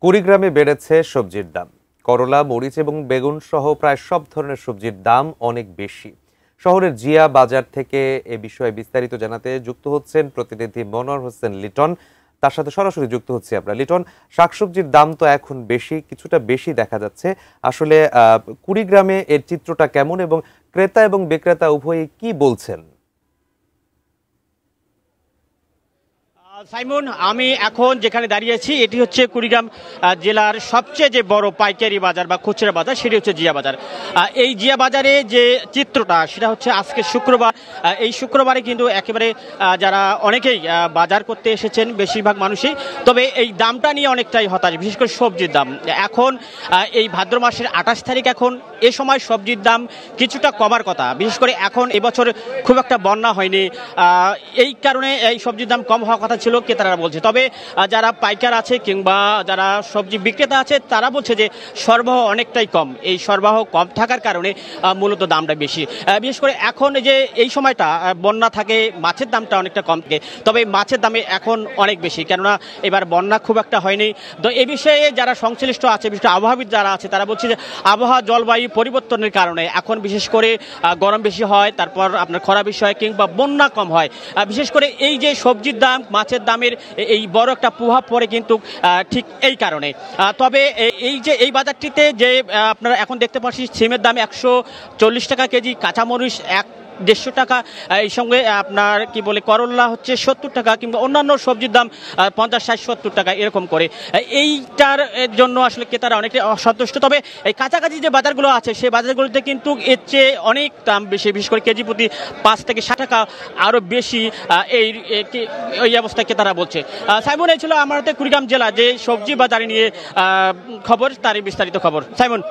কুড়িগ্রামে বেড়েছে সবজির দাম। করলা, মরিচ এবং বেগুন সহ প্রায় সব ধরনের সবজির দাম অনেক বেশি। শহরের জিয়া বাজার থেকে এ বিষয়ে বিস্তারিত জানাতে যুক্ত হচ্ছেন প্রতিনিধি মনোয়ার হোসেন লিটন। তার সাথে সরাসরি যুক্ত হচ্ছি আমরা। লিটন, শাকসবজির দাম তো এখন কিছুটা বেশি দেখা যাচ্ছে। আসলে কুড়িগ্রামে এর চিত্রটা কেমন এবং ক্রেতা এবং বিক্রেতা উভয়ই কি বলছেন? সাইমন, আমি এখন যেখানে দাঁড়িয়েছি এটি হচ্ছে কুড়িগ্রাম জেলার সবচেয়ে যে বড় পাইকারি বাজার বা খুচরা বাজার, সেটি হচ্ছে জিয়া বাজার। এই জিয়া বাজারে যে চিত্রটা সেটা হচ্ছে আজকে শুক্রবার। এই শুক্রবারে কিন্তু একেবারে যারা অনেকেই বাজার করতে এসেছেন, বেশিরভাগ মানুষই, তবে এই দামটা নিয়ে অনেকটাই হতাশ, বিশেষ করে সবজির দাম। এখন এই ভাদ্র মাসের 28 তারিখ, এখন এ সময় সবজির দাম কিছুটা কমার কথা। বিশেষ করে এখন এবছর খুব একটা বন্যা হয়নি, এই কারণে এই সবজির দাম কম হওয়ার কথা ছিল, ক্রেতারা বলছে। তবে যারা পাইকার আছে কিংবা যারা সবজি বিক্রেতা আছে তারা বলছে যে সরবরাহ অনেকটাই কম। এই সরবরাহ কম থাকার কারণে মূলত দামটা বেশি। বিশেষ করে এখন যে এই সময়টা বন্যা থাকে, মাছের দামটা অনেকটা কম থাকে, তবে মাছের দামে এখন অনেক বেশি, কেননা এবার বন্যা খুব একটা হয়নি। তো এ বিষয়ে যারা সংশ্লিষ্ট আছে, বিশেষ করে আবহাওয়াবিদ যারা আছে, তারা বলছে যে আবহাওয়া জলবায়ু পরিবর্তনের কারণে এখন বিশেষ করে গরম বেশি হয়, তারপর আপনার খরা বেশি হয় কিংবা বন্যা কম হয়। বিশেষ করে এই যে সবজির দাম, মাছের দামের এই বড় একটা প্রভাব পড়ে কিন্তু ঠিক এই কারণে। তবে এই যে এই বাজারটিতে যে আপনারা এখন দেখতে পাচ্ছি, সিমের দাম 140 টাকা কেজি, কাঁচামরিচ 150 টাকা, এই সঙ্গে আপনার কি বলে করলা হচ্ছে 70 টাকা, কিংবা অন্যান্য সবজির দাম 50, 60, 70 টাকা এরকম করে। এইটার জন্য আসলে ক্রেতারা অনেকটাই অসন্তুষ্ট। তবে এই কাছাকাছি যে বাজারগুলো আছে সেই বাজারগুলোতে কিন্তু এর চেয়ে অনেক দাম বেশি, বিশেষ করে কেজি প্রতি 5 থেকে 60 টাকা আরও বেশি। এই অবস্থায় ক্রেতারা বলছে। সাইমন, এই ছিল আমাদের কুড়িগ্রাম জেলা যে সবজি বাজারে নিয়ে খবর, তারই বিস্তারিত খবর। সাইমন।